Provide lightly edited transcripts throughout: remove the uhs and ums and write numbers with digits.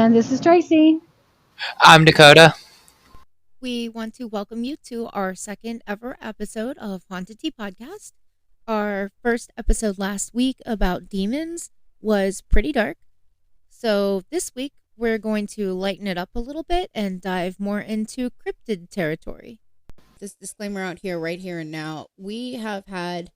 And this is Tracy. I'm Dakota. We want to welcome you to our second ever episode of Haunted Tea Podcast. Our first episode last week about demons was pretty dark. So this week we're going to lighten it up a little bit and dive more into cryptid territory. This disclaimer out here, right here and now, we have had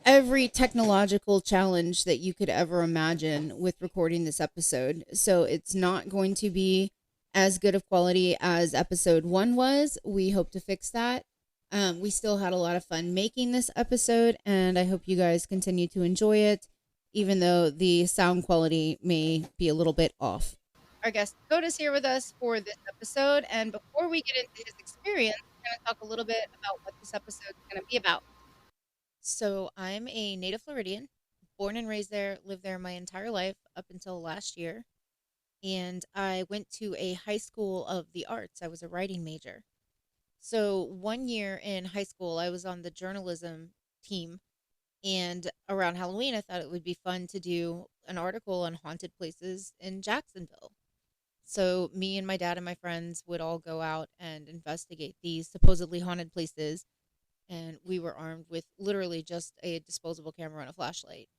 every technological challenge that you could ever imagine with recording this episode. So it's not going to be as good of quality as episode 1 was. We hope to fix that. We still had a lot of fun making this episode, and I hope you guys continue to enjoy it, even though the sound quality may be a little bit off. Our guest Dakota's here with us for this episode, and before we get into his experience, we're going to talk a little bit about what this episode is going to be about. So I'm a native Floridian, born and raised there, lived there my entire life up until last year. And I went to a high school of the arts. I was a writing major. So 1 year in high school, I was on the journalism team. And around Halloween, I thought it would be fun to do an article on haunted places in Jacksonville. So me and my dad and my friends would all go out and investigate these supposedly haunted places, and we were armed with literally just a disposable camera and a flashlight.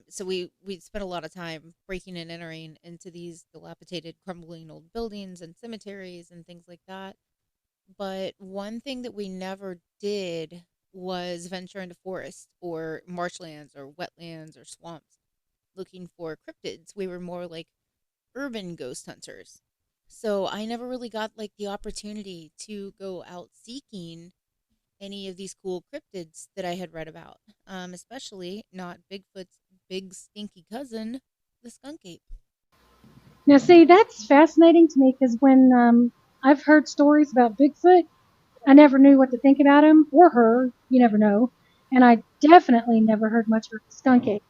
So we spent a lot of time breaking and entering into these dilapidated, crumbling old buildings and cemeteries and things like that. But one thing that we never did was venture into forests or marshlands or wetlands or swamps looking for cryptids. We were more like urban ghost hunters. So I never really got like the opportunity to go out seeking any of these cool cryptids that I had read about, especially not Bigfoot's big stinky cousin, the skunk ape. Now, see, that's fascinating to me because when I've heard stories about Bigfoot, I never knew what to think about him or her. You never know. And I definitely never heard much about the skunk ape.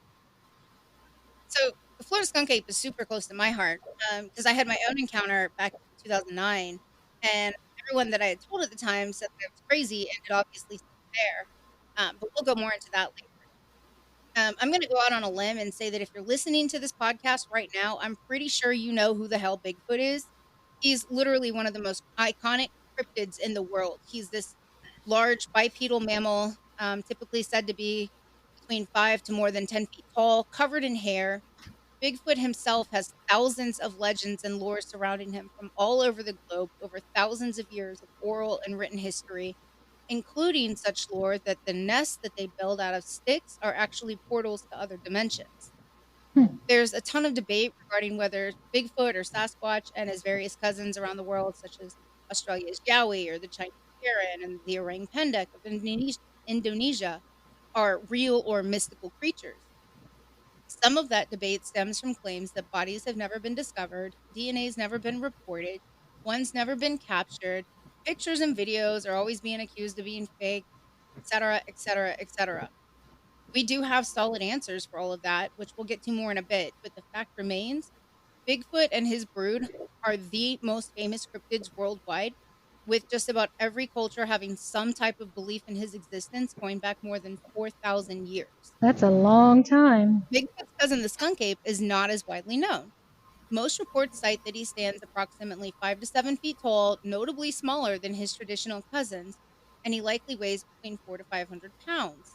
So the Florida skunk ape is super close to my heart because I had my own encounter back in 2009, and everyone that I had told at the time said that it was crazy, and it obviously still there. But we'll go more into that later. I'm going to go out on a limb and say that if you're listening to this podcast right now, I'm pretty sure you know who the hell Bigfoot is. He's literally one of the most iconic cryptids in the world. He's this large bipedal mammal, typically said to be between 5 to more than 10 feet tall, covered in hair. Bigfoot himself has thousands of legends and lore surrounding him from all over the globe, over thousands of years of oral and written history, including such lore that the nests that they build out of sticks are actually portals to other dimensions. Hmm. There's a ton of debate regarding whether Bigfoot or Sasquatch and his various cousins around the world, such as Australia's Yowie or the Chinese Heron and the orang pendek of Indonesia, are real or mystical creatures. Some of that debate stems from claims that bodies have never been discovered, DNA's never been reported, one's never been captured, pictures and videos are always being accused of being fake, etc., etc., etc. We do have solid answers for all of that, which we'll get to more in a bit, but the fact remains Bigfoot and his brood are the most famous cryptids worldwide, with just about every culture having some type of belief in his existence going back more than 4,000 years. That's a long time. Bigfoot's cousin, the skunk ape, is not as widely known. Most reports cite that he stands approximately 5 to 7 feet tall, notably smaller than his traditional cousins, and he likely weighs between 4 to 500 pounds.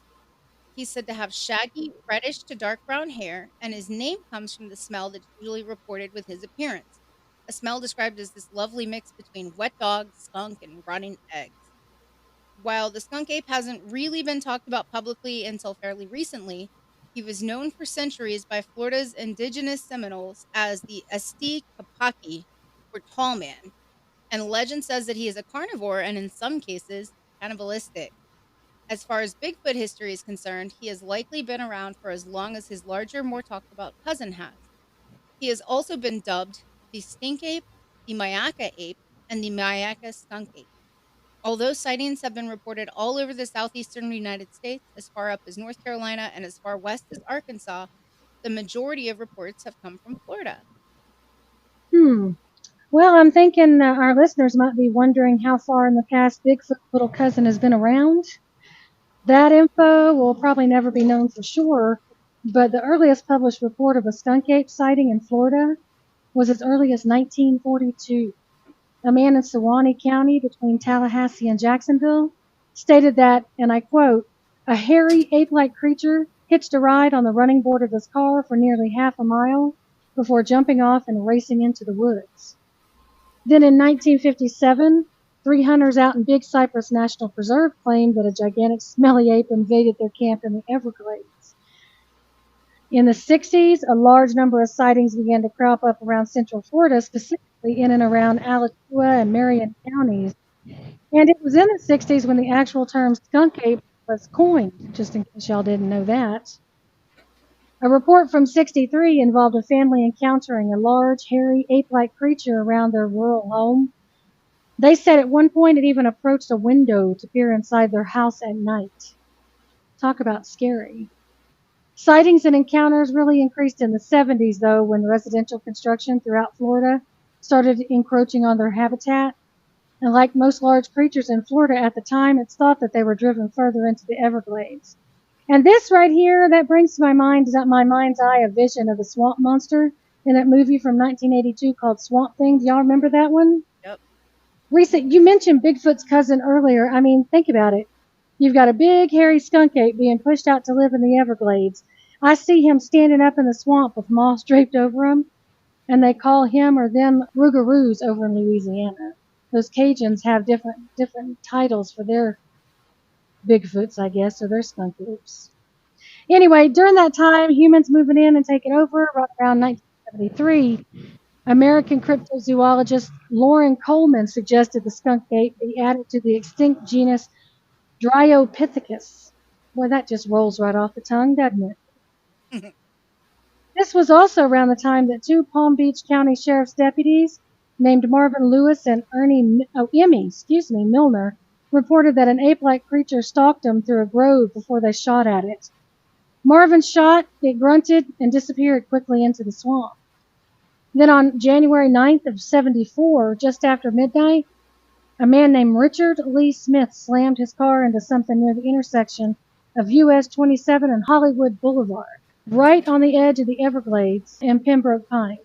He's said to have shaggy, reddish to dark brown hair, and his name comes from the smell that's usually reported with his appearance. A smell described as this lovely mix between wet dog, skunk, and rotting eggs. While the skunk ape hasn't really been talked about publicly until fairly recently, he was known for centuries by Florida's indigenous Seminoles as the Esti Kapaki, or tall man, and legend says that he is a carnivore and in some cases cannibalistic. As far as Bigfoot history is concerned, he has likely been around for as long as his larger, more talked about cousin has. He has also been dubbed the stink ape, the Mayaka ape, and the Mayaka skunk ape. Although sightings have been reported all over the southeastern United States, as far up as North Carolina and as far west as Arkansas, the majority of reports have come from Florida. Hmm. Well, I'm thinking our listeners might be wondering how far in the past Bigfoot's little cousin has been around. That info will probably never be known for sure, but the earliest published report of a skunk ape sighting in Florida was as early as 1942. A man in Sewanee County between Tallahassee and Jacksonville stated that, and I quote, a hairy ape-like creature hitched a ride on the running board of his car for nearly half a mile before jumping off and racing into the woods. Then in 1957, three hunters out in Big Cypress National Preserve claimed that a gigantic smelly ape invaded their camp in the Everglades. In the 60s, a large number of sightings began to crop up around Central Florida, specifically in and around Alachua and Marion counties. And it was in the 60s when the actual term skunk ape was coined, just in case y'all didn't know that. A report from 63 involved a family encountering a large, hairy, ape-like creature around their rural home. They said at one point it even approached a window to peer inside their house at night. Talk about scary. Sightings and encounters really increased in the 70s, though, when residential construction throughout Florida started encroaching on their habitat. And like most large creatures in Florida at the time, it's thought that they were driven further into the Everglades. And this right here, that brings to my mind's eye a vision of the swamp monster in that movie from 1982 called Swamp Thing. Do y'all remember that one? Yep. Risa, you mentioned Bigfoot's cousin earlier. I mean, think about it. You've got a big, hairy skunk ape being pushed out to live in the Everglades. I see him standing up in the swamp with moss draped over him, and they call him or them rougarous over in Louisiana. Those Cajuns have different titles for their Bigfoots, I guess, or their skunk apes. Anyway, during that time, humans moving in and taking over, right around 1973, American cryptozoologist Lauren Coleman suggested the skunk ape be added to the extinct genus Dryopithecus. Boy, that just rolls right off the tongue, doesn't it? This was also around the time that two Palm Beach County Sheriff's deputies named Marvin Lewis and Emmy Milner reported that an ape-like creature stalked them through a grove before they shot at it. Marvin shot, it grunted, and disappeared quickly into the swamp. Then on January 9th of 74, just after midnight, a man named Richard Lee Smith slammed his car into something near the intersection of US 27 and Hollywood Boulevard, right on the edge of the Everglades and Pembroke Pines.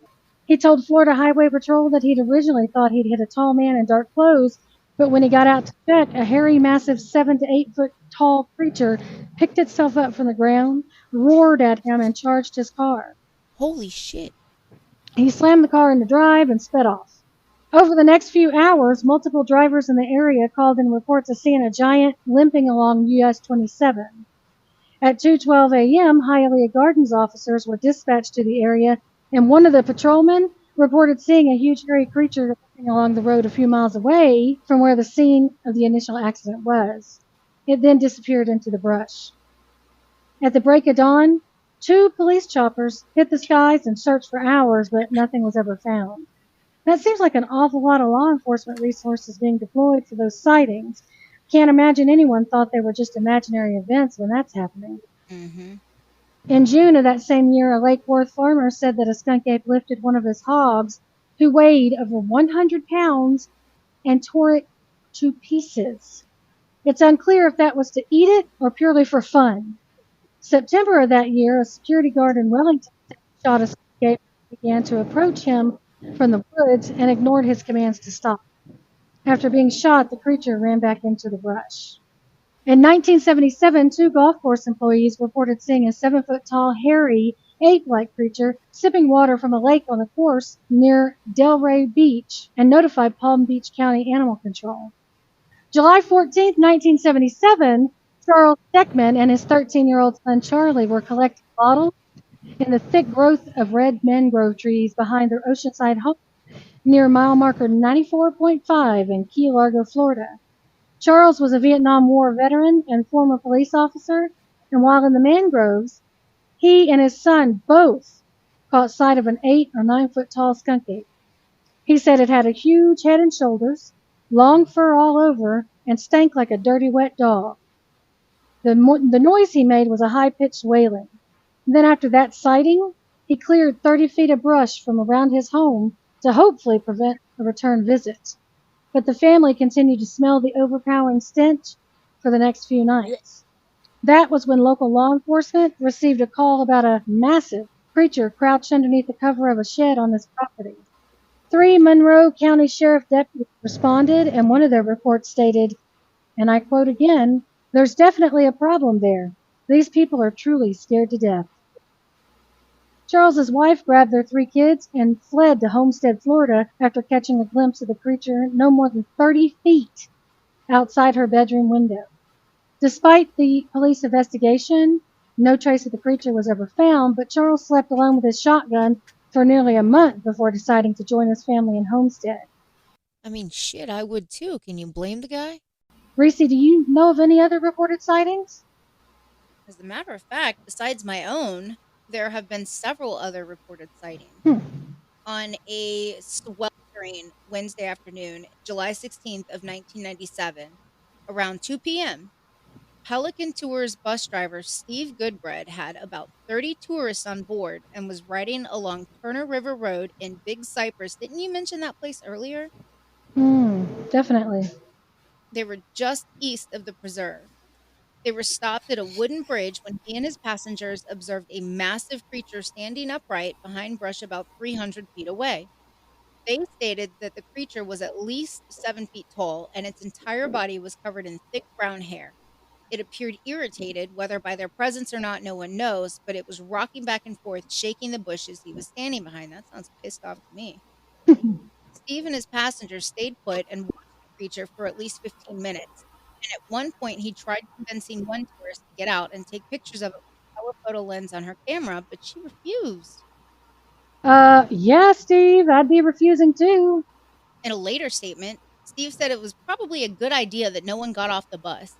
He told Florida Highway Patrol that he'd originally thought he'd hit a tall man in dark clothes, but when he got out to check, a hairy, massive 7 to 8 foot tall creature picked itself up from the ground, roared at him, and charged his car. Holy shit. He slammed the car into drive and sped off. Over the next few hours, multiple drivers in the area called in reports of seeing a giant limping along US 27. At 2:12 a.m., Hialeah Gardens officers were dispatched to the area, and one of the patrolmen reported seeing a huge hairy creature limping along the road a few miles away from where the scene of the initial accident was. It then disappeared into the brush. At the break of dawn, 2 police choppers hit the skies and searched for hours, but nothing was ever found. That seems like an awful lot of law enforcement resources being deployed for those sightings. Can't imagine anyone thought they were just imaginary events when that's happening. Mm-hmm. In June of that same year, a Lake Worth farmer said that a skunk ape lifted one of his hogs, who weighed over 100 pounds, and tore it to pieces. It's unclear if that was to eat it or purely for fun. September of that year, a security guard in Wellington shot a skunk ape and began to approach him from the woods and ignored his commands to stop. After being shot, the creature ran back into the brush. In 1977, 2 golf course employees reported seeing a 7-foot-tall, hairy, ape-like creature sipping water from a lake on the course near Delray Beach and notified Palm Beach County Animal Control. July 14, 1977, Charles Steckman and his 13-year-old son Charlie were collecting bottles in the thick growth of red mangrove trees behind their Oceanside home near mile marker 94.5 in Key Largo, Florida. Charles was a Vietnam War veteran and former police officer, and while in the mangroves, he and his son both caught sight of an 8 or 9 foot tall skunk ape. He said it had a huge head and shoulders, long fur all over, and stank like a dirty wet dog. The noise he made was a high-pitched wailing. Then after that sighting, he cleared 30 feet of brush from around his home to hopefully prevent a return visit. But the family continued to smell the overpowering stench for the next few nights. That was when local law enforcement received a call about a massive creature crouched underneath the cover of a shed on this property. Three Monroe County Sheriff deputies responded, and one of their reports stated, and I quote again, "There's definitely a problem there. These people are truly scared to death." Charles's wife grabbed their three kids and fled to Homestead, Florida after catching a glimpse of the creature no more than 30 feet outside her bedroom window. Despite the police investigation, no trace of the creature was ever found, but Charles slept alone with his shotgun for nearly a month before deciding to join his family in Homestead. I mean, shit, I would too. Can you blame the guy? Reese, do you know of any other reported sightings? As a matter of fact, besides my own, there have been several other reported sightings. Hmm. On a sweltering Wednesday afternoon, July 16th of 1997, around 2 p.m., Pelican Tours bus driver Steve Goodbread had about 30 tourists on board and was riding along Turner River Road in Big Cypress. Didn't you mention that place earlier? Definitely. They were just east of the preserve. They were stopped at a wooden bridge when he and his passengers observed a massive creature standing upright behind brush about 300 feet away. They stated that the creature was at least 7 feet tall and its entire body was covered in thick brown hair. It appeared irritated, whether by their presence or not, no one knows, but it was rocking back and forth, shaking the bushes he was standing behind. That sounds pissed off to me. Steve and his passengers stayed put and watched the creature for at least 15 minutes. And at one point, he tried convincing one tourist to get out and take pictures of it with a telephoto lens on her camera, but she refused. Yeah, Steve, I'd be refusing too. In a later statement, Steve said it was probably a good idea that no one got off the bus.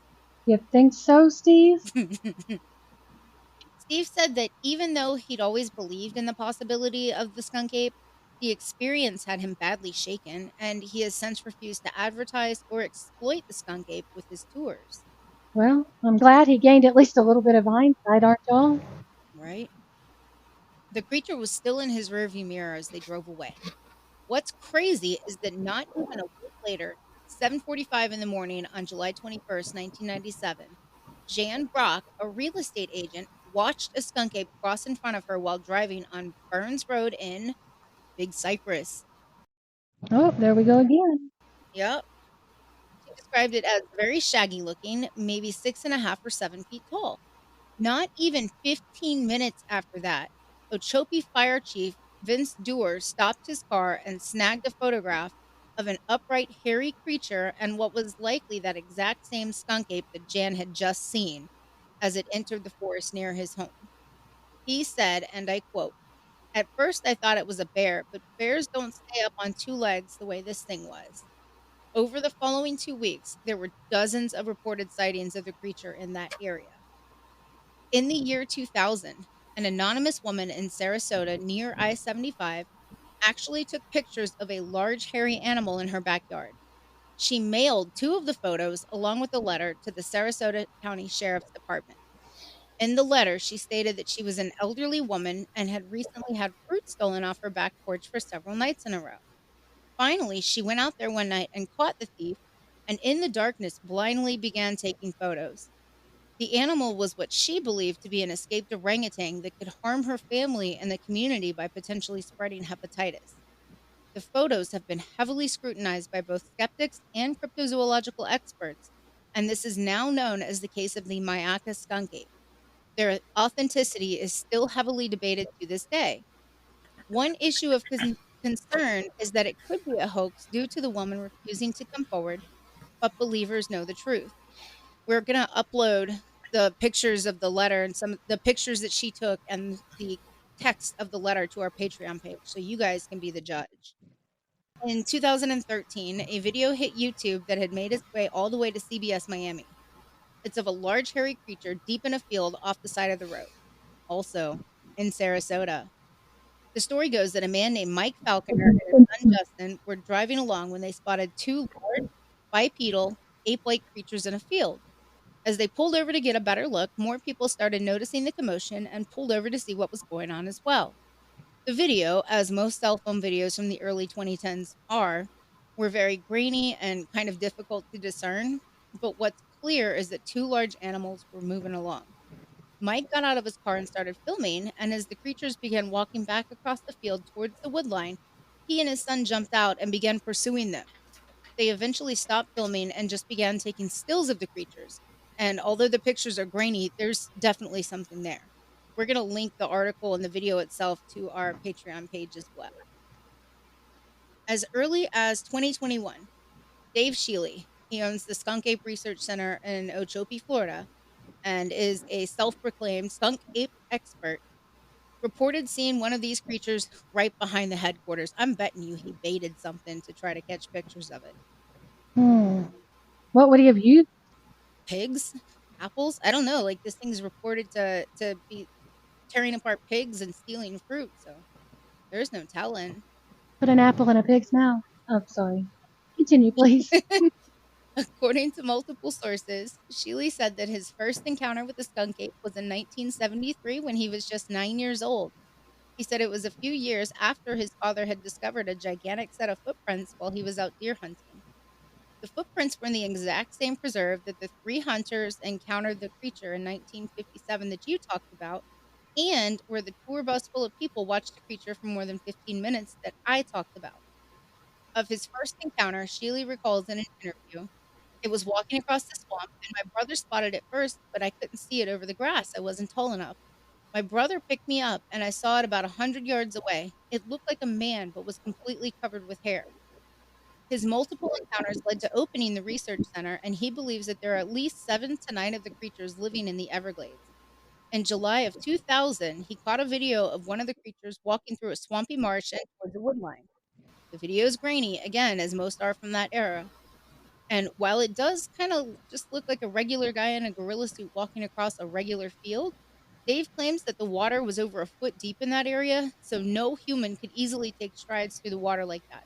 You think so, Steve? Steve said that even though he'd always believed in the possibility of the skunk ape, the experience had him badly shaken, and he has since refused to advertise or exploit the skunk ape with his tours. Well, I'm glad he gained at least a little bit of hindsight, aren't y'all? Right? The creature was still in his rearview mirror as they drove away. What's crazy is that not even a week later, 7:45 in the morning on July 21st, 1997, Jan Brock, a real estate agent, watched a skunk ape cross in front of her while driving on Burns Road in Big Cypress. Oh, there we go again. Yep. She described it as very shaggy looking, maybe 6.5 or 7 feet tall. Not even 15 minutes after that, Ochope Fire Chief Vince Dewar stopped his car and snagged a photograph of an upright, hairy creature and what was likely that exact same skunk ape that Jan had just seen as it entered the forest near his home. He said, and I quote, "At first I thought it was a bear, but bears don't stay up on two legs the way this thing was." Over the following 2 weeks, there were dozens of reported sightings of the creature in that area. In the year 2000, an anonymous woman in Sarasota near I 75 actually took pictures of a large hairy animal in her backyard. She mailed two of the photos along with a letter to the Sarasota County Sheriff's Department. In the letter, she stated that she was an elderly woman and had recently had fruit stolen off her back porch for several nights in a row. Finally, she went out there one night and caught the thief, and in the darkness blindly began taking photos. The animal was what she believed to be an escaped orangutan that could harm her family and the community by potentially spreading hepatitis. The photos have been heavily scrutinized by both skeptics and cryptozoological experts, and this is now known as the case of the Mayaka skunk ape. Their authenticity is still heavily debated to this day. One issue of concern is that it could be a hoax due to the woman refusing to come forward, but believers know the truth. We're gonna upload the pictures of the letter and some of the pictures that she took and the text of the letter to our Patreon page so you guys can be the judge. In 2013, a video hit YouTube that had made its way all the way to CBS Miami. It's of a large hairy creature deep in a field off the side of the road, also in Sarasota. The story goes that a man named Mike Falconer and his son Justin were driving along when they spotted two large, bipedal, ape like creatures in a field. As they pulled over to get a better look, more people started noticing the commotion and pulled over to see what was going on as well. The video, as most cell phone videos from the early 2010s are, were very grainy and kind of difficult to discern. But what's clear is that two large animals were moving along. Mike got out of his car and started filming, and as the creatures began walking back across the field towards the wood line, he and his son jumped out and began pursuing them. They eventually stopped filming and just began taking stills of the creatures. And although the pictures are grainy, there's definitely something there. We're going to link the article and the video itself to our Patreon page as well. As early as 2021, Dave Shealy, he owns the Skunk Ape Research Center in Okeechobee, Florida, and is a self proclaimed skunk ape expert, reported seeing one of these creatures right behind the headquarters. I'm betting you he baited something to try to catch pictures of it. What would he have used? Pigs? Apples? I don't know. Like, this thing's reported to be tearing apart pigs and stealing fruit, so there's no telling. Put an apple in a pig's mouth. Oh, sorry. Continue, please. According to multiple sources, Shealy said that his first encounter with the skunk ape was in 1973 when he was just 9 years old. He said it was a few years after his father had discovered a gigantic set of footprints while he was out deer hunting. The footprints were in the exact same preserve that the three hunters encountered the creature in 1957 that you talked about, and where the tour bus full of people watched the creature for more than 15 minutes that I talked about. Of his first encounter, Shealy recalls in an interview, "It was walking across the swamp, and my brother spotted it first, but I couldn't see it over the grass. I wasn't tall enough. My brother picked me up, and I saw it about 100 yards away. It looked like a man, but was completely covered with hair." His multiple encounters led to opening the research center, and he believes that there are at least 7 to 9 of the creatures living in the Everglades. In July of 2000, he caught a video of one of the creatures walking through a swampy marsh and towards a woodline. The video is grainy, again, as most are from that era. And while it does kind of just look like a regular guy in a gorilla suit walking across a regular field, Dave claims that the water was over a foot deep in that area, so no human could easily take strides through the water like that.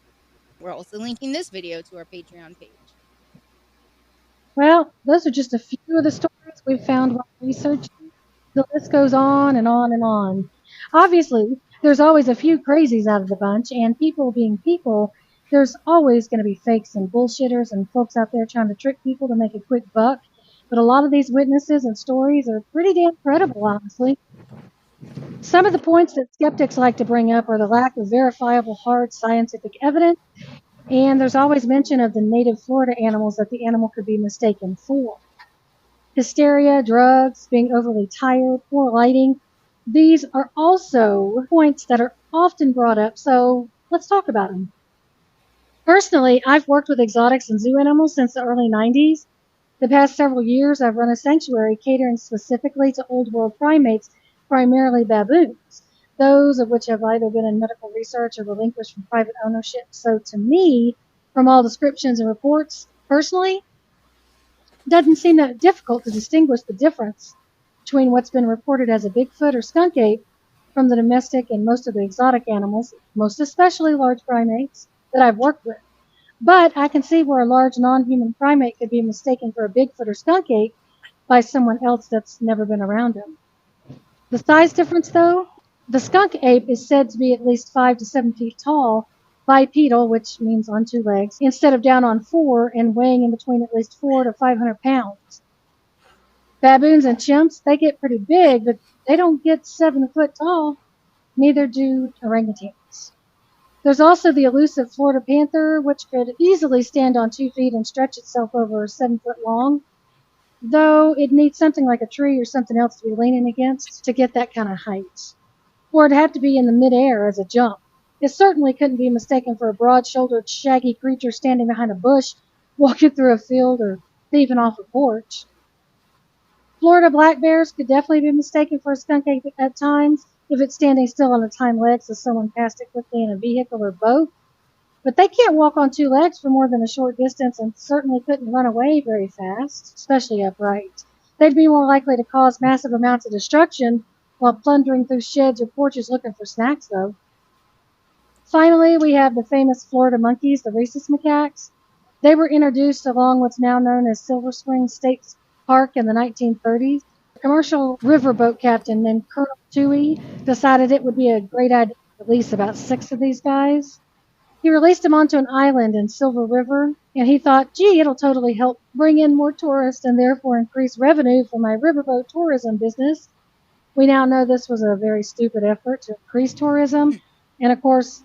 We're also linking this video to our Patreon page. Well, those are just a few of the stories we've found while researching. The list goes on and on and on. Obviously, there's always a few crazies out of the bunch, and people being people, there's always going to be fakes and bullshitters and folks out there trying to trick people to make a quick buck. But a lot of these witnesses and stories are pretty damn credible, honestly. Some of the points that skeptics like to bring up are the lack of verifiable hard scientific evidence, and there's always mention of the native Florida animals that the animal could be mistaken for. Hysteria, drugs, being overly tired, poor lighting. These are also points that are often brought up, so let's talk about them. Personally, I've worked with exotics and zoo animals since the early 90s. The past several years, I've run a sanctuary catering specifically to old world primates, primarily baboons, those of which have either been in medical research or relinquished from private ownership. So to me, from all descriptions and reports, personally, it doesn't seem that difficult to distinguish the difference between what's been reported as a Bigfoot or skunk ape from the domestic and most of the exotic animals, most especially large primates, that I've worked with. But I can see where a large non-human primate could be mistaken for a Bigfoot or skunk ape by someone else that's never been around him. The size difference, though, the skunk ape is said to be at least 5 to 7 feet tall, bipedal, which means on 2 legs, instead of down on 4 and weighing in between at least 4 to 500 pounds. Baboons and chimps, they get pretty big, but they don't get 7 foot tall. Neither do orangutans. There's also the elusive Florida panther, which could easily stand on 2 feet and stretch itself over 7 foot long, though it needs something like a tree or something else to be leaning against to get that kind of height. Or it'd have to be in the midair as a jump. It certainly couldn't be mistaken for a broad-shouldered, shaggy creature standing behind a bush, walking through a field, or thieving off a porch. Florida black bears could definitely be mistaken for a skunk ape at times if it's standing still on its hind legs as someone passed it quickly in a vehicle or boat. But they can't walk on 2 legs for more than a short distance and certainly couldn't run away very fast, especially upright. They'd be more likely to cause massive amounts of destruction while plundering through sheds or porches looking for snacks, though. Finally, we have the famous Florida monkeys, the rhesus macaques. They were introduced along what's now known as Silver Spring State Park in the 1930s. A commercial riverboat captain named Colonel Tui decided it would be a great idea to release about 6 of these guys. He released them onto an island in Silver River, and he thought, gee, it'll totally help bring in more tourists and therefore increase revenue for my riverboat tourism business. We now know this was a very stupid effort to increase tourism. And of course,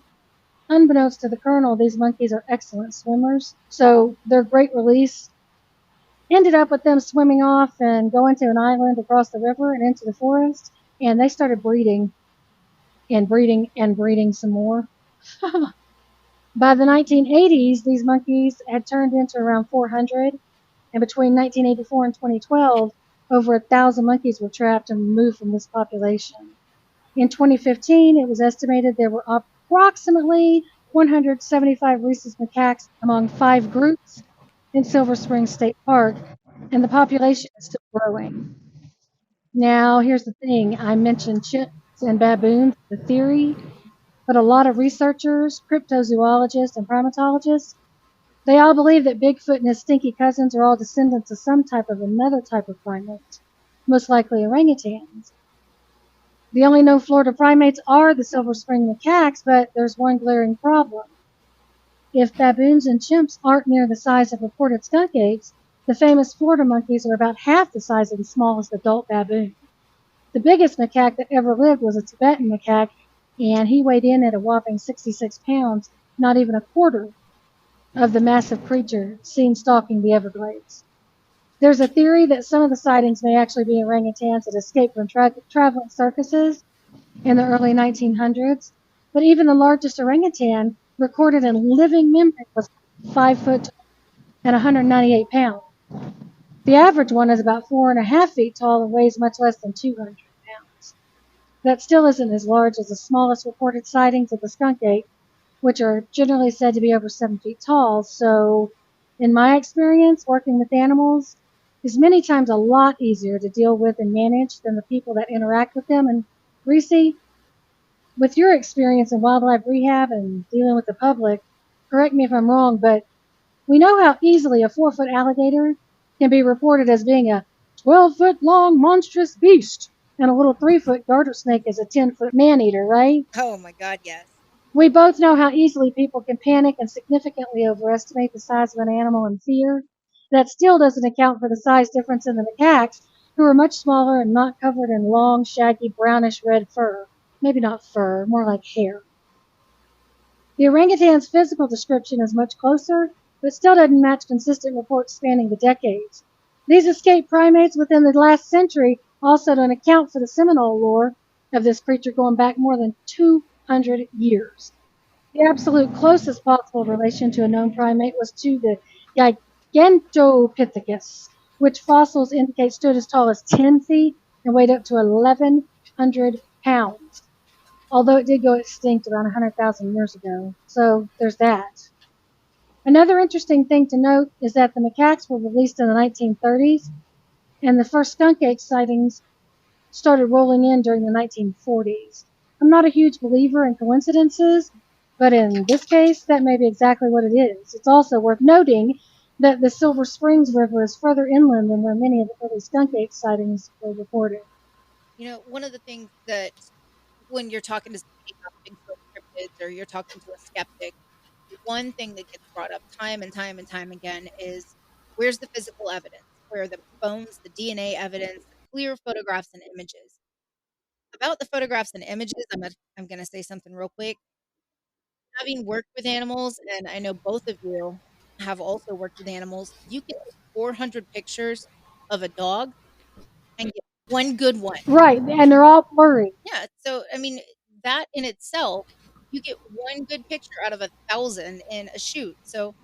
unbeknownst to the colonel, these monkeys are excellent swimmers. So their great release ended up with them swimming off and going to an island across the river and into the forest. And they started breeding and breeding and breeding some more. By the 1980s, these monkeys had turned into around 400, and between 1984 and 2012, over 1,000 monkeys were trapped and removed from this population. In 2015, it was estimated there were approximately 175 rhesus macaques among 5 groups in Silver Springs State Park, and the population is still growing. Now, here's the thing. I mentioned chimps and baboons, the theory, but a lot of researchers, cryptozoologists, and primatologists, they all believe that Bigfoot and his stinky cousins are all descendants of some type of another type of primate, most likely orangutans. The only known Florida primates are the Silver Spring macaques, but there's one glaring problem. If baboons and chimps aren't near the size of reported skunk apes, the famous Florida monkeys are about half the size of the smallest adult baboon. The biggest macaque that ever lived was a Tibetan macaque, and he weighed in at a whopping 66 pounds, not even a quarter of the massive creature seen stalking the Everglades. There's a theory that some of the sightings may actually be orangutans that escaped from traveling circuses in the early 1900s, but even the largest orangutan recorded in living memory was 5 foot and 198 pounds. The average one is about 4.5 feet tall and weighs much less than 200 pounds. That still isn't as large as the smallest reported sightings of the skunk ape, which are generally said to be over 7 feet tall. So, in my experience, working with animals is many times a lot easier to deal with and manage than the people that interact with them. And Reese, with your experience in wildlife rehab and dealing with the public, correct me if I'm wrong, but we know how easily a 4 foot alligator can be reported as being a 12-foot long monstrous beast, and a little 3 foot garter snake is a 10-foot man eater, right? Oh my God, yes. We both know how easily people can panic and significantly overestimate the size of an animal in fear. That still doesn't account for the size difference in the macaques, who are much smaller and not covered in long, shaggy, brownish red fur. Maybe not fur, more like hair. The orangutan's physical description is much closer, but still doesn't match consistent reports spanning the decades. These escaped primates within the last century also don't account for the Seminole lore of this creature going back more than 200 years. The absolute closest possible relation to a known primate was to the Gigantopithecus, which fossils indicate stood as tall as 10 feet and weighed up to 1,100 pounds, although it did go extinct around 100,000 years ago. So there's that. Another interesting thing to note is that the macaques were released in the 1930s, and the first skunk ape sightings started rolling in during the 1940s. I'm not a huge believer in coincidences, but in this case, that may be exactly what it is. It's also worth noting that the Silver Springs River is further inland than where many of the early skunk ape sightings were reported. One of the things that when you're talking to somebody about Bigfoot cryptids or you're talking to a skeptic, one thing that gets brought up time and time and time again is where's the physical evidence? Where are the bones, the DNA evidence, the clear photographs and images? About the photographs and images, I'm gonna say something real quick. Having worked with animals, and I know both of you have also worked with animals, you can take 400 pictures of a dog and get one good one. Right, and they're all blurry. Yeah, so, I mean, that in itself, you get one good picture out of 1,000 in a shoot, so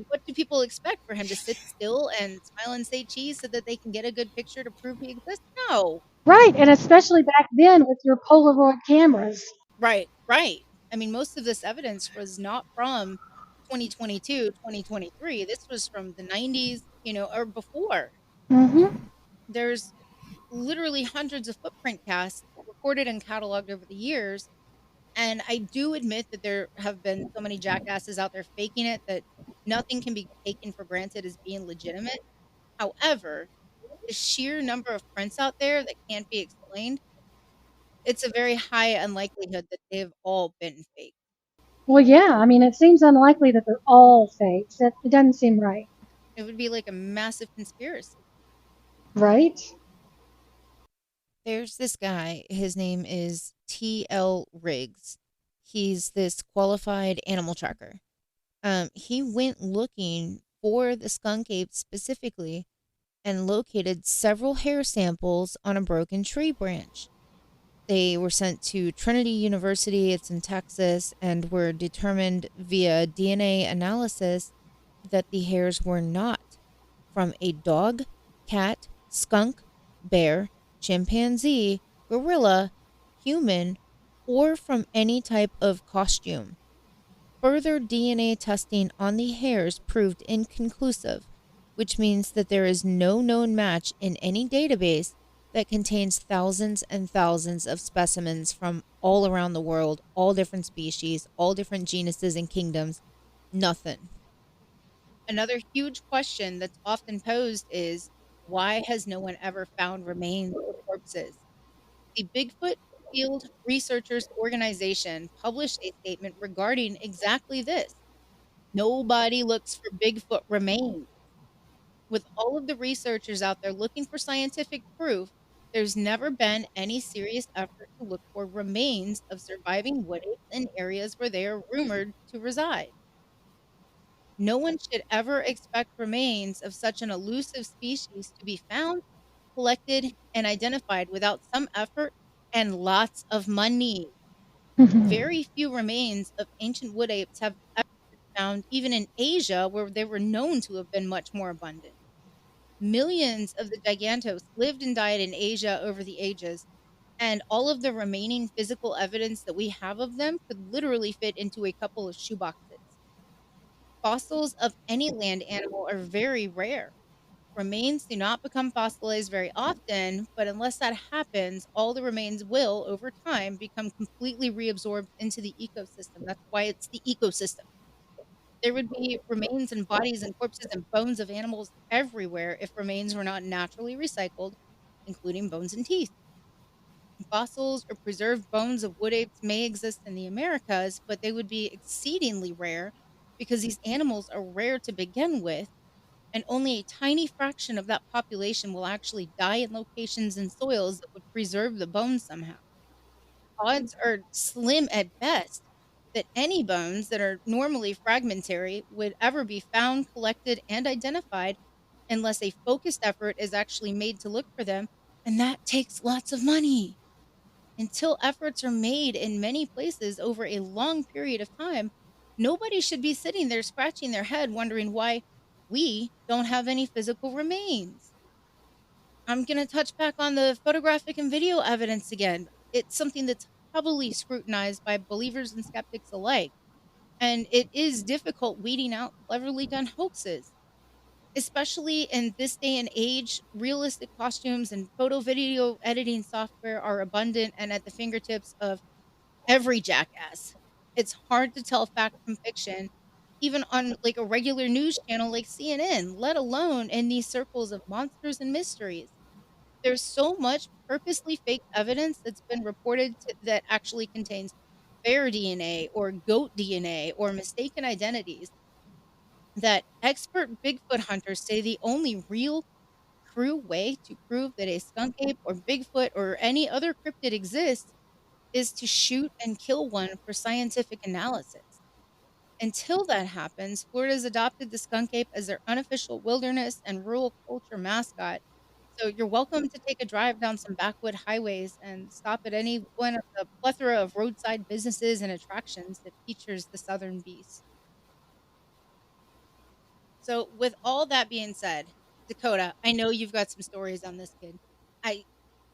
what do people expect for him to sit still and smile and say cheese so that they can get a good picture to prove he exists? No. Right, and especially back then with your Polaroid cameras. Right, right. I mean, most of this evidence was not from 2022, 2023. This was from the 90s, or before. Mm-hmm. There's literally hundreds of footprint casts recorded and cataloged over the years. And I do admit that there have been so many jackasses out there faking it that nothing can be taken for granted as being legitimate. However, the sheer number of prints out there that can't be explained, it's a very high unlikelihood that they've all been fake. Well, yeah, I mean, it seems unlikely that they're all fakes. It doesn't seem right. It would be like a massive conspiracy. Right? There's this guy, his name is T.L. Riggs. He's this qualified animal tracker. He went looking for the skunk ape specifically and located several hair samples on a broken tree branch. They were sent to Trinity University, it's in Texas, and were determined via DNA analysis that the hairs were not from a dog, cat, skunk, bear, chimpanzee, gorilla, human, or from any type of costume. Further DNA testing on the hairs proved inconclusive, which means that there is no known match in any database that contains thousands and thousands of specimens from all around the world, all different species, all different genuses and kingdoms. Nothing. Another huge question that's often posed is, why has no one ever found remains or corpses? The Bigfoot Field Researchers Organization published a statement regarding exactly this. Nobody looks for Bigfoot remains. With all of the researchers out there looking for scientific proof, there's never been any serious effort to look for remains of surviving wood apes in areas where they are rumored to reside. No one should ever expect remains of such an elusive species to be found, collected, and identified without some effort and lots of money. Very few remains of ancient wood apes have ever been found, even in Asia, where they were known to have been much more abundant. Millions of the gigantos lived and died in Asia over the ages, and all of the remaining physical evidence that we have of them could literally fit into a couple of shoeboxes. Fossils of any land animal are very rare. Remains do not become fossilized very often, but unless that happens, all the remains will, over time, become completely reabsorbed into the ecosystem. That's why it's the ecosystem. There would be remains and bodies and corpses and bones of animals everywhere if remains were not naturally recycled, including bones and teeth. Fossils or preserved bones of wood apes may exist in the Americas, but they would be exceedingly rare because these animals are rare to begin with, and only a tiny fraction of that population will actually die in locations and soils that would preserve the bones somehow. Odds are slim at best that any bones that are normally fragmentary would ever be found, collected, and identified unless a focused effort is actually made to look for them, and that takes lots of money. Until efforts are made in many places over a long period of time, nobody should be sitting there scratching their head wondering why we don't have any physical remains. I'm going to touch back on the photographic and video evidence again. It's something that's heavily scrutinized by believers and skeptics alike, and it is difficult weeding out cleverly done hoaxes. Especially in this day and age, realistic costumes and photo video editing software are abundant and at the fingertips of every jackass. It's hard to tell fact from fiction, even on like a regular news channel like CNN, let alone in these circles of monsters and mysteries. There's so much purposely fake evidence that's been reported that actually contains bear DNA or goat DNA or mistaken identities that expert Bigfoot hunters say the only real true way to prove that a skunk ape or Bigfoot or any other cryptid exists is to shoot and kill one for scientific analysis. Until that happens, Florida's adopted the skunk ape as their unofficial wilderness and rural culture mascot. So you're welcome to take a drive down some backwood highways and stop at any one of the plethora of roadside businesses and attractions that features the southern beast. So with all that being said, Dakota, I know you've got some stories on this kid. I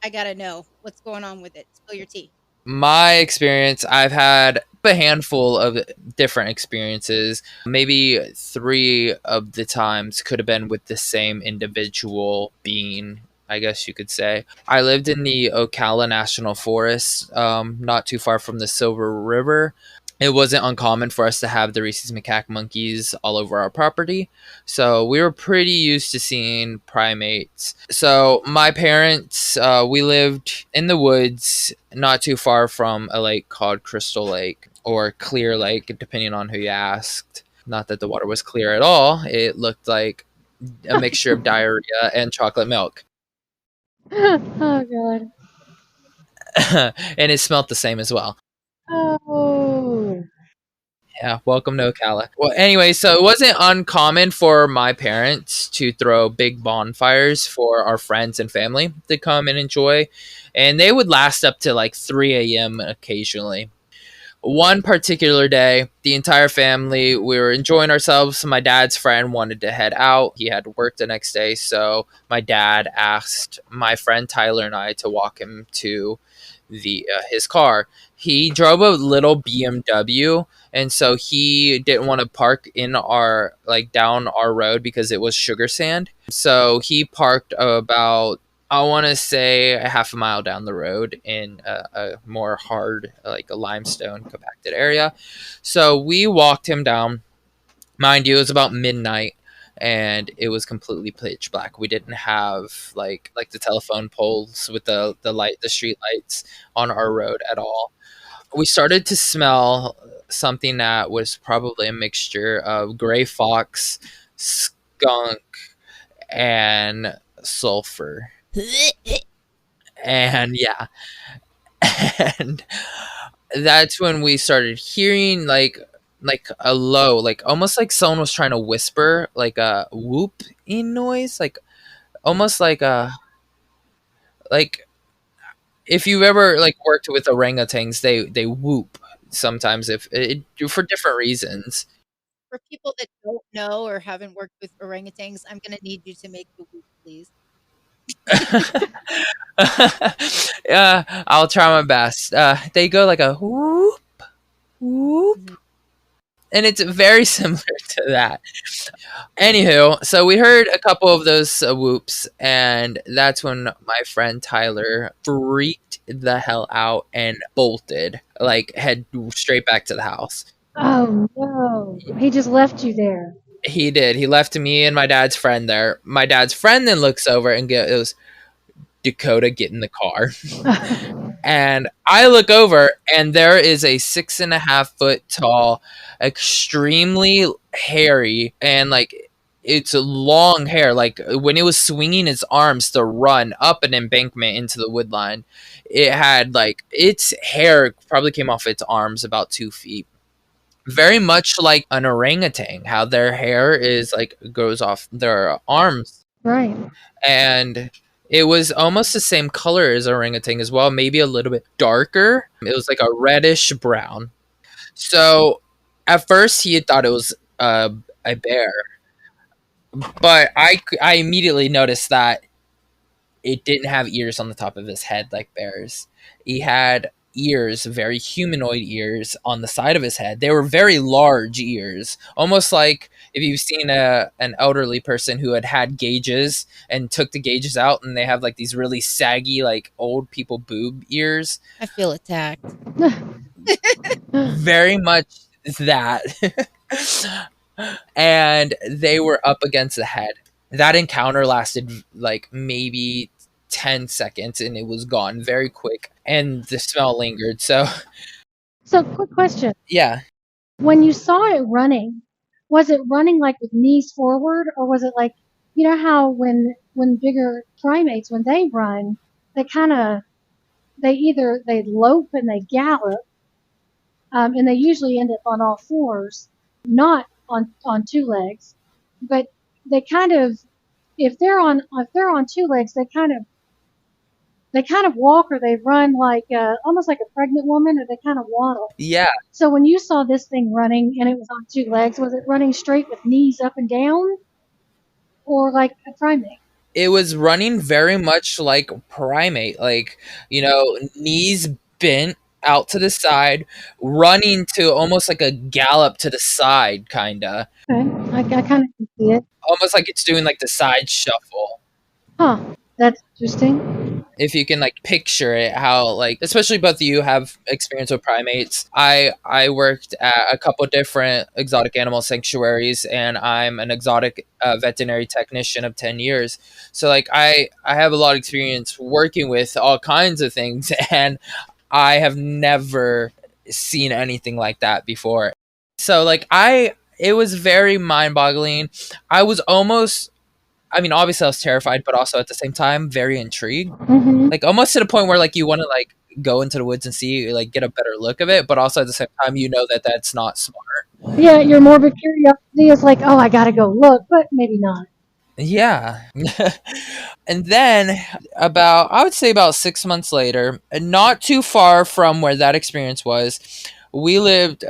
I gotta know what's going on with it. Spill your tea. My experience, I've had a handful of different experiences. Maybe three of the times could have been with the same individual being, I guess you could say. I lived in the Ocala National Forest, not too far from the Silver River. It wasn't uncommon for us to have the Reese's macaque monkeys all over our property. So we were pretty used to seeing primates. So my parents, we lived in the woods not too far from a lake called Crystal Lake or Clear Lake, depending on who you asked. Not that the water was clear at all. It looked like a mixture of diarrhea and chocolate milk. Oh god. and it smelled the same as well. Oh. Yeah, welcome to Ocala. Well, anyway, so it wasn't uncommon for my parents to throw big bonfires for our friends and family to come and enjoy, and they would last up to like 3 a.m. occasionally. One particular day, the entire family, we were enjoying ourselves. My dad's friend wanted to head out. He had to work the next day, so my dad asked my friend Tyler and I to walk him to the his car. He drove a little BMW, and so he didn't want to park in our like down our road because it was sugar sand. So he parked about, I want to say, a half a mile down the road in a more hard, like a limestone compacted area. So we walked him down. Mind you, it was about midnight and it was completely pitch black. We didn't have like the telephone poles with the street lights on our road at all. We started to smell something that was probably a mixture of gray fox, skunk, and sulfur. And yeah, and that's when we started hearing like a low, like almost like someone was trying to whisper, like a whoop in noise, like almost like if you've ever like worked with orangutans, they whoop sometimes if it, for different reasons. For people that don't know or haven't worked with orangutans, I'm gonna need you to make the whoop, please. Yeah, I'll try my best. They go like a whoop whoop, Mhm. and it's very similar to that. Anywho, so we heard a couple of those whoops, and that's when my friend Tyler freaked the hell out and bolted, like head straight back to the house. Oh no. He just left you there. He did. He left me and my dad's friend there. My dad's friend then looks over and goes, "Dakota, get in the car." And I look over, and there is a 6.5 foot tall, extremely hairy, and like it's long hair. Like when it was swinging its arms to run up an embankment into the wood line, it had like its hair probably came off its arms about 2 feet. Very much like an orangutan, how their hair is like goes off their arms, Right. and it was almost the same color as orangutan as well, maybe a little bit darker. It was like a reddish brown. So at first he had thought it was a bear, but I immediately noticed that it didn't have ears on the top of his head like bears. He had ears, very humanoid ears on the side of his head. They were very large ears, almost like if you've seen an elderly person who had gauges and took the gauges out, and they have like these really saggy, like old people boob ears. I feel attacked. Very much that. And they were up against the head. That encounter lasted like maybe 10 seconds and it was gone very quick, and the smell lingered. So So, quick question. yeah, When you saw it running, was it running like with knees forward, or was it like, you know how when bigger primates, when they run, they kind of, they either they lope and they gallop, and they usually end up on all fours, not on two legs, but they kind of, if they're on two legs, they kind of walk or they run like almost like a pregnant woman, or they kind of waddle. yeah, So when you saw this thing running and it was on two legs, was it running straight with knees up and down, or like a primate? it was running very much like primate, like, knees bent out to the side, running to almost like a gallop to the side, kind of Okay, I kind of can see it. almost like it's doing like the side shuffle. Huh, that's interesting. If you can like picture it, how, like, especially both of you have experience with primates. I worked at a couple different exotic animal sanctuaries, and I'm an exotic veterinary technician of 10 years, so like I have a lot of experience working with all kinds of things, and I have never seen anything like that before. So like, I it was very mind-boggling. I was almost I mean, obviously I was terrified, but also at the same time very intrigued. Hmm. Like almost to the point where like you want to like go into the woods and see like get a better look of it, but also at the same time you know that that's not smart. Yeah, your morbid curiosity is like, oh, I gotta go look, but maybe not. Yeah. And then about I would say about 6 months later, and not too far from where that experience was, we lived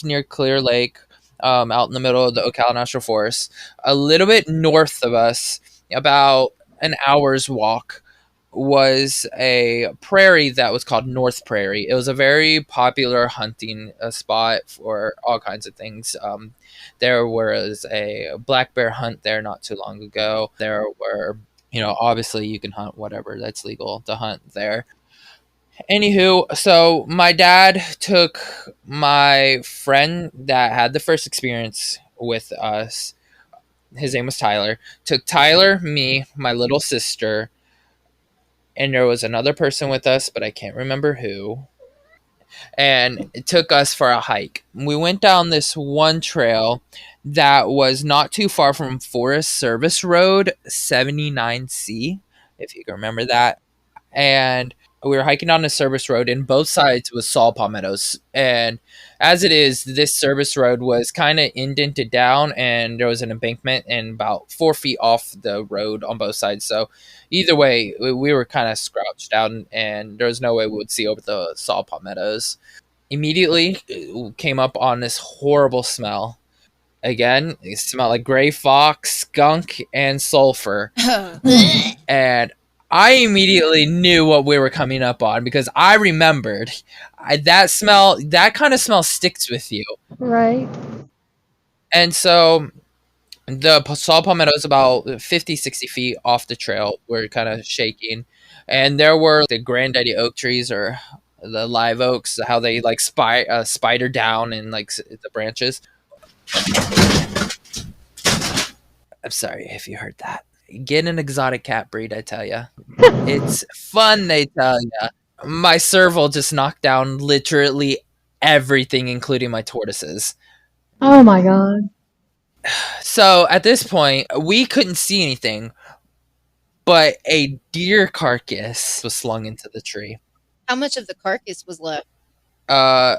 near Clear Lake, out in the middle of the Ocala National Forest. A little bit north of us, about an hour's walk, was a prairie that was called North Prairie. It was a very popular hunting spot for all kinds of things. There was a black bear hunt there not too long ago. There were, obviously you can hunt whatever that's legal to hunt there. Anywho, so my dad took my friend that had the first experience with us. His name was Tyler. Took Tyler, me, my little sister, and there was another person with us, but I can't remember who. And it took us for a hike. We went down this one trail that was not too far from Forest Service Road 79C, if you can remember that. And we were hiking on a service road, and both sides was saw palmettos. And as it is, this service road was kind of indented down, and there was an embankment and about 4 feet off the road on both sides. So either way, we were kind of scrouched down, and there was no way we would see over the saw palmettos. Immediately came up on this horrible smell. Again, it smelled like gray fox, skunk, and sulfur. And I immediately knew what we were coming up on because I remembered that smell. That kind of smell sticks with you. Right. And so the saw palmetto is about 50, 60 feet off the trail. We're kind of shaking. And there were the granddaddy oak trees, or the live oaks, how they like spider down and like the branches. I'm sorry if you heard that. Get an exotic cat breed, I tell you. It's fun, they tell you. My serval just knocked down literally everything, including my tortoises. Oh my god. So at this point, we couldn't see anything, but a deer carcass was slung into the tree. How much of the carcass was left? Uh,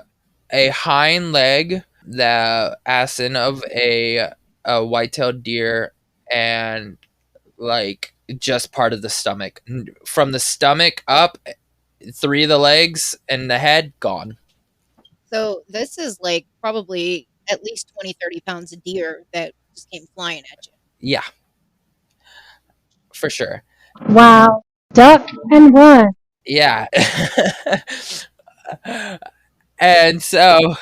a hind leg, the asin of a white-tailed deer, and like just part of the stomach. From the stomach up, three of the legs and the head gone. So this is like probably at least 20, 30 pounds of deer that just came flying at you. Yeah, for sure. Wow. Duck and run. Yeah. And so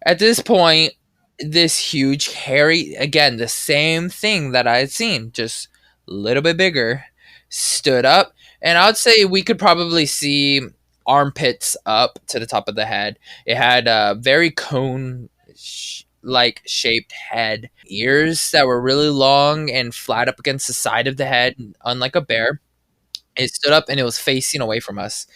at this point, this huge, hairy, again, the same thing that I had seen, just a little bit bigger, stood up. And I would say we could probably see armpits up to the top of the head. It had a very cone like shaped head, ears that were really long and flat up against the side of the head, unlike a bear. It stood up and it was facing away from us.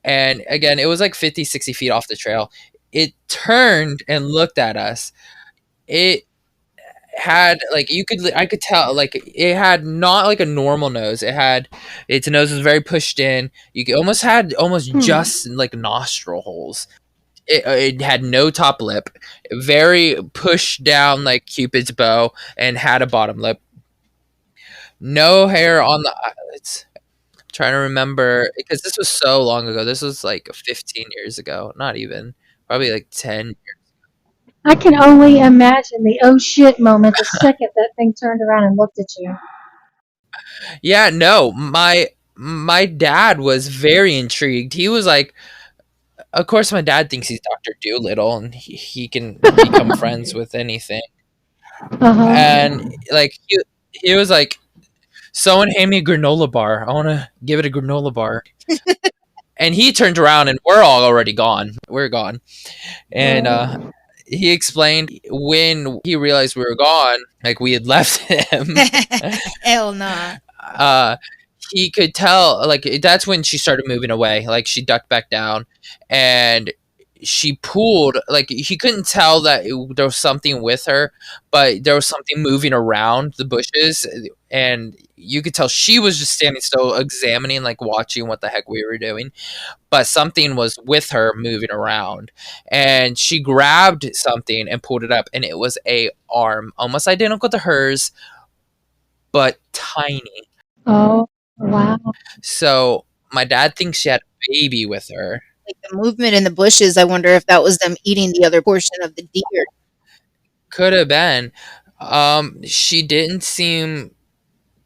And again, it was like 50, 60 feet off the trail. It turned and looked at us. It had like I could tell like it had not like a normal nose. It had its nose was very pushed in. You could almost had almost Hmm. just like nostril holes. It had no top lip, very pushed down like Cupid's bow, and had a bottom lip. No hair on the eyelids. Trying to remember because this was so long ago. This was like 15 years ago. Not even. Probably like 10. I can only imagine the oh shit moment the second that thing turned around and looked at you. Yeah, no. My dad was very intrigued. He was like, of course my dad thinks he's Dr. Doolittle and he can become friends with anything. Uh And huh. like he was like, someone hand me a granola bar. I want to give it a granola bar. And he turned around and we're all already gone. We're gone. And Right. he explained when he realized we were gone, like we had left him. Hell nah. uh, he could tell, like that's when she started moving away. Like she ducked back down, and she pulled, like he couldn't tell that there was something with her, but there was something moving around the bushes, and you could tell she was just standing still, examining, like watching what the heck we were doing. But something was with her moving around, and she grabbed something and pulled it up, and it was a arm, almost identical to hers, but tiny. Oh, wow. So my dad thinks she had a baby with her. Like the movement in the bushes, I wonder if that was them eating the other portion of the deer. Could have been. She didn't seem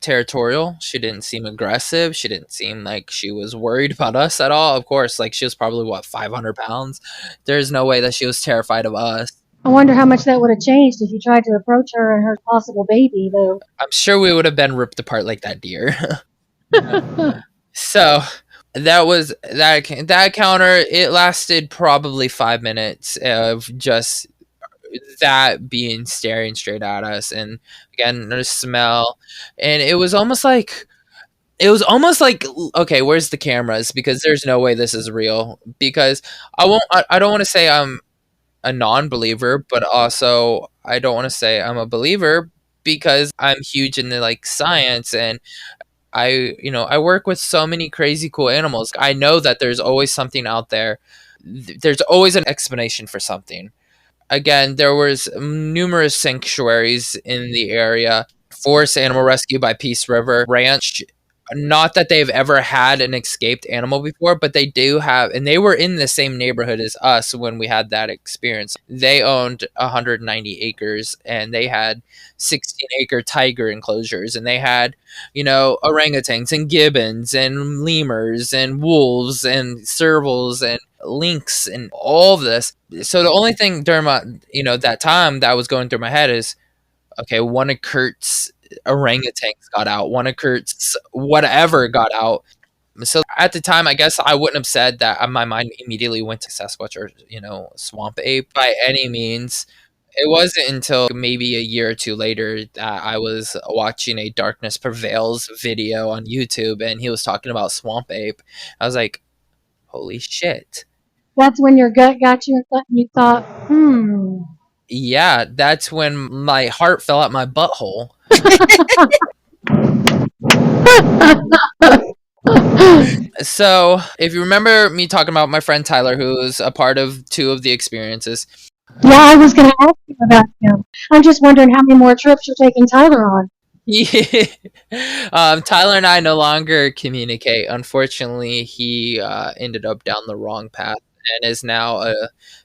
territorial. She didn't seem aggressive. She didn't seem like she was worried about us at all. Of course, like she was probably what, 500 pounds. There's no way that she was terrified of us. I wonder how much that would have changed if you tried to approach her and her possible baby, though. I'm sure we would have been ripped apart like that deer. So that was that counter. It lasted probably 5 minutes of just that being staring straight at us, and again the smell, and it was almost like okay, where's the cameras, because there's no way this is real, because I don't want to say I'm a non-believer, but also I don't want to say I'm a believer, because I'm huge into like science, and I work with so many crazy cool animals. I know that there's always something out there. There's always an explanation for something. Again, there was numerous sanctuaries in the area. Forest Animal Rescue by Peace River Ranch. Not that they've ever had an escaped animal before, but they do have, and they were in the same neighborhood as us when we had that experience. They owned 190 acres, and they had 16-acre tiger enclosures, and they had, orangutans and gibbons and lemurs and wolves and servals and lynx and all of this. So the only thing during that time that was going through my head is, okay, one of Kurt's orangutans got out, one of Kurt's whatever got out. So at the time, I guess I wouldn't have said that my mind immediately went to Sasquatch or, swamp ape by any means. It wasn't until maybe a year or two later that I was watching a Darkness Prevails video on YouTube, and he was talking about swamp ape. I was like, holy shit. That's when your gut got you and you thought, hmm. Yeah, that's when my heart fell out my butthole. So, if you remember me talking about my friend Tyler, who's a part of two of the experiences. Yeah, I was going to ask you about him. I'm just wondering how many more trips you're taking Tyler on. Yeah. Tyler and I no longer communicate. Unfortunately, he ended up down the wrong path and is now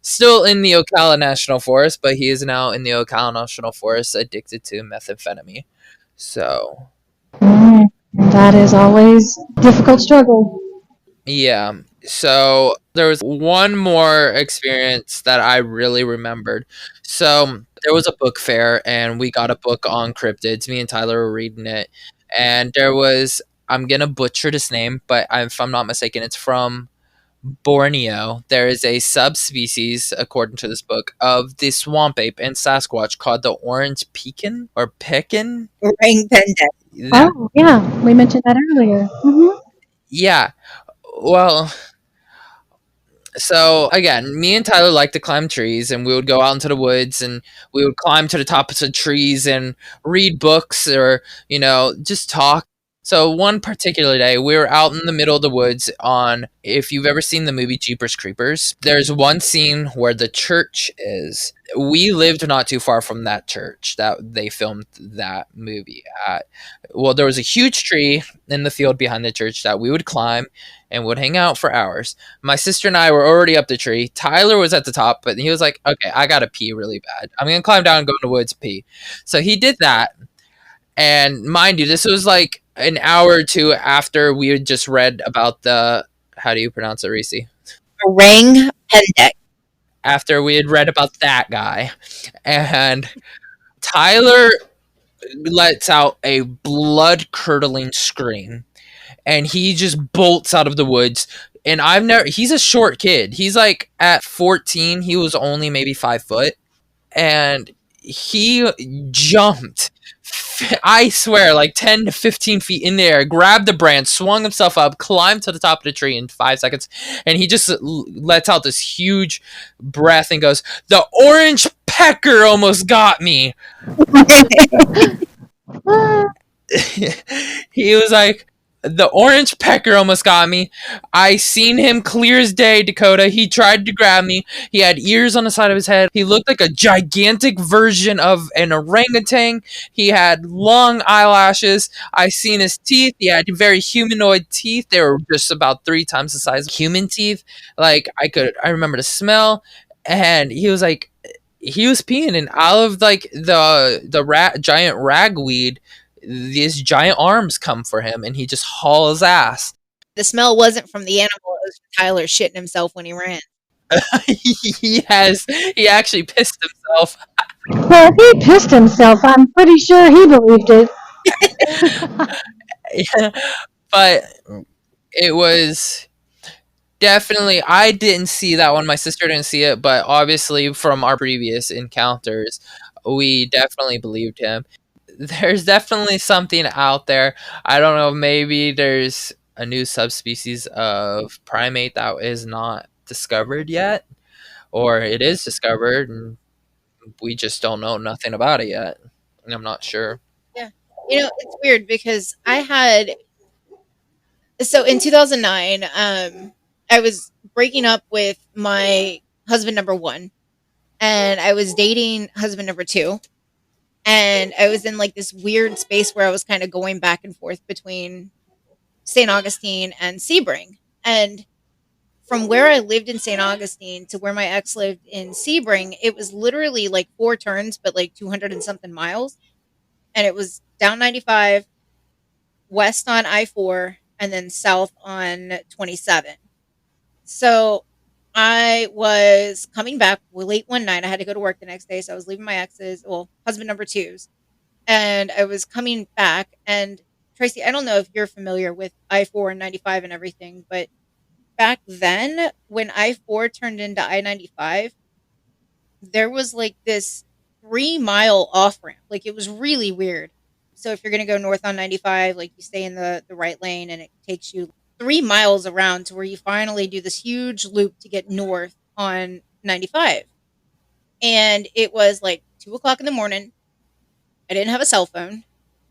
still in the Ocala National Forest, but he is now in the Ocala National Forest addicted to methamphetamine. So, that is always a difficult struggle. yeah. So there was one more experience that I really remembered. So there was a book fair, and we got a book on cryptids. Me and Tyler were reading it, and there was, I'm gonna butcher this name, but if I'm not mistaken, it's from Borneo. There is a subspecies, according to this book, of the swamp ape and Sasquatch called the orange pekin or pekin. Orang pendek. Oh, yeah, we mentioned that earlier. Mm-hmm. Yeah. Well, so again, me and Tyler like to climb trees, and we would go out into the woods, and we would climb to the tops of trees and read books, or just talk. So one particular day, we were out in the middle of the woods on, if you've ever seen the movie Jeepers Creepers, there's one scene where the church is. We lived not too far from that church that they filmed that movie at. Well, there was a huge tree in the field behind the church that we would climb and would hang out for hours. My sister and I were already up the tree. Tyler was at the top, but he was like, okay, I gotta pee really bad. I'm gonna climb down and go in the woods pee. So he did that. And mind you, this was like an hour or two after we had just read about the, how do you pronounce it, Reese? Orang pendek. After we had read about that guy. And Tyler lets out a blood-curdling scream. And he just bolts out of the woods. And he's a short kid. He's like, at 14, he was only maybe 5 foot. And he jumped I swear, like 10 to 15 feet in the air, grabbed the branch, swung himself up, climbed to the top of the tree in 5 seconds, and he just lets out this huge breath and goes, "The orange pecker almost got me." He was like, "The orange pecker almost got me. I seen him clear as day, Dakota. He tried to grab me. He had ears on the side of his head. He looked like a gigantic version of an orangutan. He had long eyelashes. I seen his teeth. He had very humanoid teeth. They were just about 3 times the size of human teeth. Like I remember the smell." And he was like, he was peeing, and out of like the giant ragweed, these giant arms come for him, and he just hauls ass. The smell wasn't from the animal, it was from Tyler shitting himself when he ran. He actually pissed himself. Well, if he pissed himself, I'm pretty sure he believed it. But it was definitely, I didn't see that one. My sister didn't see it, but obviously from our previous encounters, we definitely believed him. There's definitely something out there. I don't know, maybe there's a new subspecies of primate that is not discovered yet, or it is discovered and we just don't know nothing about it yet. I'm not sure. Yeah. It's weird because so in 2009, I was breaking up with my husband number 1, and I was dating husband number 2, and I was in like this weird space where I was kind of going back and forth between St. Augustine and Sebring. And from where I lived in St. Augustine to where my ex lived in Sebring, it was literally like 4 turns, but like 200 and something miles. And it was down 95, west on I-4, and then south on 27. So I was coming back late one night. I had to go to work the next day. So I was leaving my ex's, well, husband number 2's. And I was coming back. And Tracy, I don't know if you're familiar with I-4 and 95 and everything, but back then when I-4 turned into I-95, there was like this 3-mile off ramp. Like it was really weird. So if you're going to go north on 95, like you stay in the right lane and it takes you 3 miles around to where you finally do this huge loop to get north on 95. And it was like 2 o'clock in the morning. I didn't have a cell phone.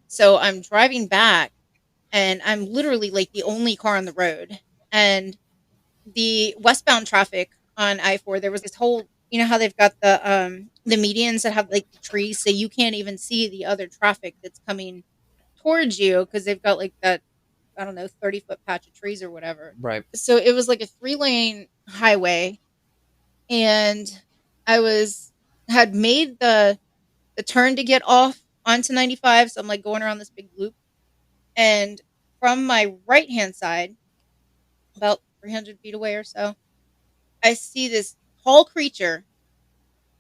So I'm driving back and I'm literally like the only car on the road. And the westbound traffic on I-4, there was this whole, how they've got the medians that have like the trees, so you can't even see the other traffic that's coming towards you because they've got like that, I don't know, 30-foot patch of trees or whatever. Right. So it was like a 3-lane highway, and I had made the turn to get off onto 95, so I'm like going around this big loop, and from my right hand side, about 300 feet away or so, I see this tall creature,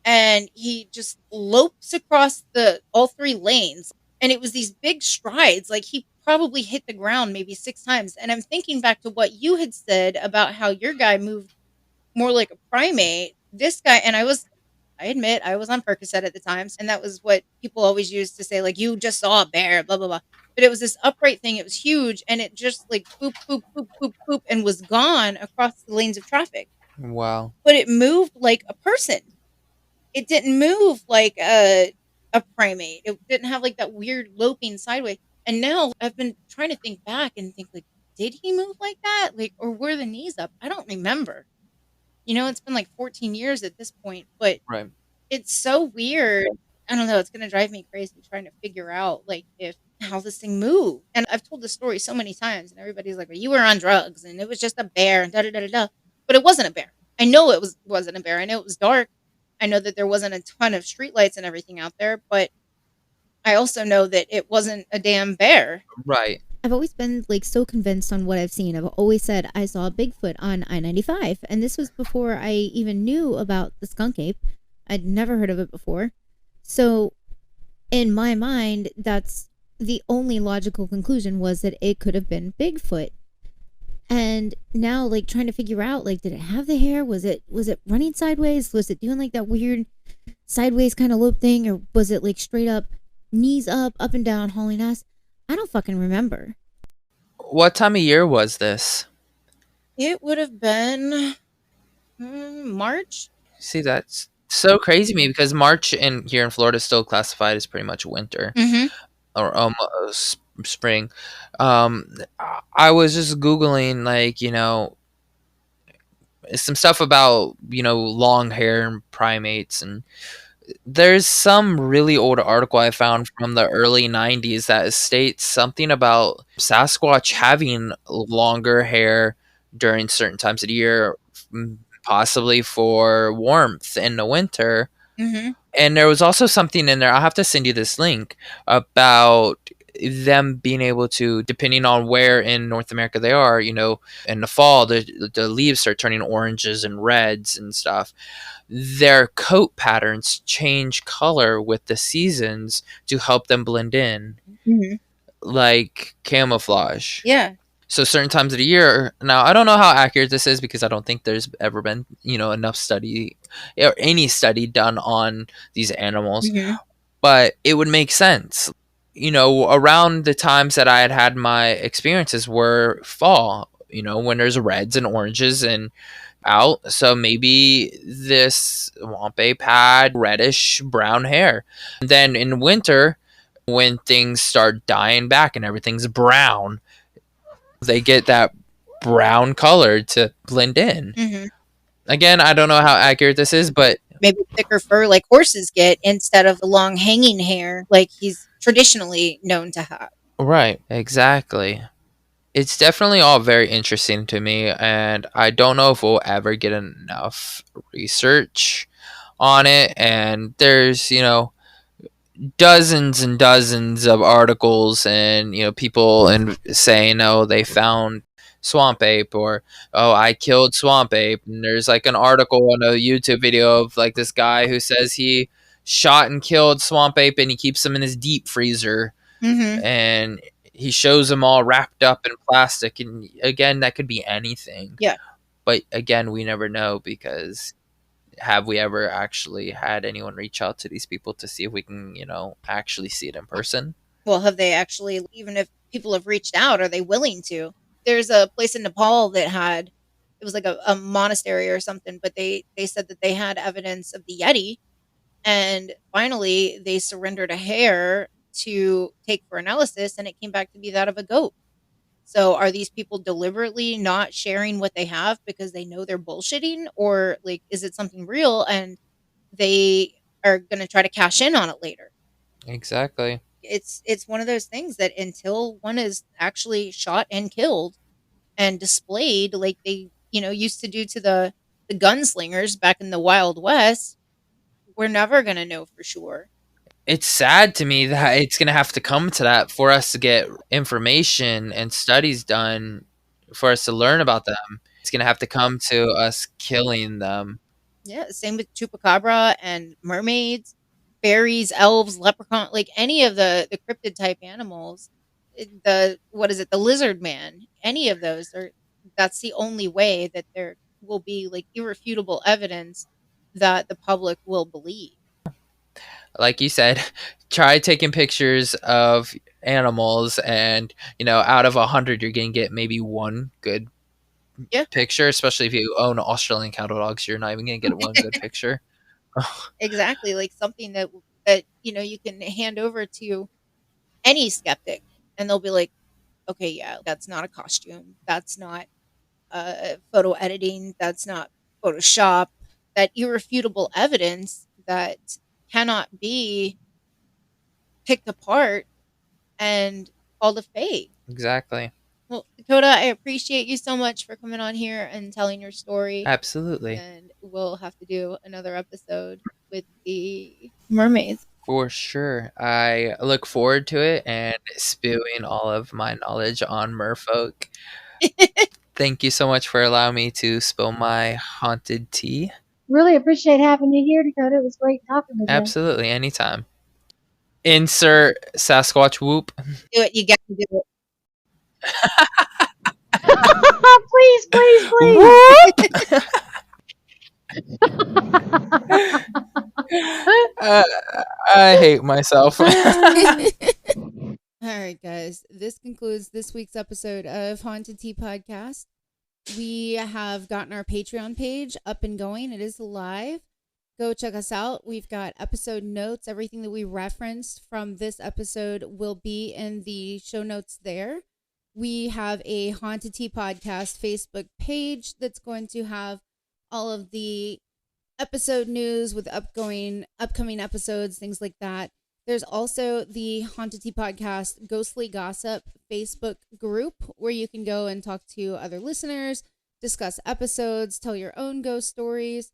and he just lopes across all 3 lanes, and it was these big strides. Like he probably hit the ground maybe 6 times. And I'm thinking back to what you had said about how your guy moved more like a primate. This guy, and I admit I was on Percocet at the time, and that was what people always used to say, like, you just saw a bear, blah blah blah. But it was this upright thing. It was huge, and it just like boop boop boop boop boop, and was gone across the lanes of traffic. Wow. But it moved like a person. It didn't move like a primate. It didn't have like that weird loping sideways. And now I've been trying to think back and think like, did he move like that? Like, or were the knees up? I don't remember. It's been like 14 years at this point, but Right. it's so weird. I don't know. It's going to drive me crazy trying to figure out like how this thing moved. And I've told the story so many times, and everybody's like, well, you were on drugs and it was just a bear and da da da da da. But it wasn't a bear. I know it wasn't a bear. I know it was dark. I know that there wasn't a ton of streetlights and everything out there, but I also know that it wasn't a damn bear. Right. I've always been like so convinced on what I've seen. I've always said I saw a Bigfoot on I-95, and this was before I even knew about the skunk ape. I'd never heard of it before. So in my mind, that's the only logical conclusion, was that it could have been Bigfoot. And now like trying to figure out, like, did it have the hair? Was it running sideways? Was it doing like that weird sideways kind of loop thing, or was it like straight up knees up and down, hauling ass. I don't fucking remember. What time of year was this? It would have been March. See, that's so crazy to me because March in here in Florida is still classified as pretty much winter Mm-hmm. or spring. Um, I was just googling some stuff about long hair and primates, and there's some really old article I found from the early 90s that states something about Sasquatch having longer hair during certain times of the year, possibly for warmth in the winter. Mm-hmm. And there was also something in there, I'll have to send you this link, about them being able to, depending on where in North America they are, in the fall, the leaves start turning oranges and reds and stuff. Their coat patterns change color with the seasons to help them blend in, Mm-hmm. like camouflage. Yeah. So certain times of the year, now I don't know how accurate this is because I don't think there's ever been, enough study or any study done on these animals, Mm-hmm. but it would make sense. Around the times that I had my experiences were fall, when there's reds and oranges and out. So maybe this swamp ape had reddish brown hair. And then in winter, when things start dying back and everything's brown, they get that brown color to blend in. Mm-hmm. Again, I don't know how accurate this is, but Maybe thicker fur like horses get instead of the long hanging hair like he's traditionally known to have. right, exactly. It's definitely all very interesting to me, and I don't know if we'll ever get enough research on it. And there's, dozens and dozens of articles and people and saying, oh, they found swamp ape, or oh, I killed swamp ape. And there's like an article on a YouTube video of like this guy who says he shot and killed swamp ape and he keeps them in his deep freezer, Mm-hmm. and he shows them all wrapped up in plastic. And again, that could be anything. Yeah. But again, we never know, because have we ever actually had anyone reach out to these people to see if we can, actually see it in person? Well, have they actually, even if people have reached out, are they willing to? There's a place in Nepal that had, it was like a monastery or something, but they said that they had evidence of the Yeti. And finally, they surrendered a hair to take for analysis, and it came back to be that of a goat. So are these people deliberately not sharing what they have because they know they're bullshitting, or like is it something real and they are going to try to cash in on it later? Exactly. It's one of those things that until one is actually shot and killed and displayed like they, used to do to the gunslingers back in the Wild West, we're never going to know for sure. It's sad to me that it's going to have to come to that for us to get information and studies done for us to learn about them. It's going to have to come to us killing them. Yeah, same with chupacabra and mermaids, fairies, elves, leprechaun, like any of the cryptid type animals. The what is it? The lizard man. Any of those are. That's the only way that there will be like irrefutable evidence that the public will believe. Like you said, try taking pictures of animals, and out of 100 you're going to get maybe one good Yeah, picture. Especially if you own Australian cattle dogs, you're not even going to get one good picture. exactly. Like something that you can hand over to any skeptic, and they'll be like, okay, yeah, that's not a costume. That's not photo editing. That's not Photoshop. That irrefutable evidence that cannot be picked apart and called a fake. Exactly. Well, Dakota, I appreciate you so much for coming on here and telling your story. Absolutely. And we'll have to do another episode with the mermaids. For sure. I look forward to it and spewing all of my knowledge on merfolk. Thank you so much for allowing me to spill my haunted tea. Really appreciate having you here, Dakota. It was great talking with you. Absolutely, anytime. Insert Sasquatch whoop. Do it. You got to do Please, please, please. Whoop! Uh, I hate myself. All right, guys. This concludes this week's episode of Haunted Tea Podcast. We have gotten our Patreon page up and going. It is live. Go check us out. We've got episode notes. Everything that we referenced from this episode will be in the show notes there. We have a Haunted Tea Podcast Facebook page that's going to have all of the episode news with upcoming episodes, things like that. There's also the Haunted Tea Podcast Ghostly Gossip Facebook group where you can go and talk to other listeners, discuss episodes, tell your own ghost stories.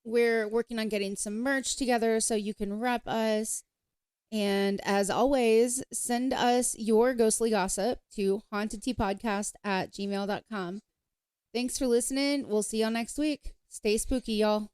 We're working on getting some merch together so you can rep us. And as always, send us your ghostly gossip to hauntedteapodcast@gmail.com. Thanks for listening. We'll see y'all next week. Stay spooky, y'all.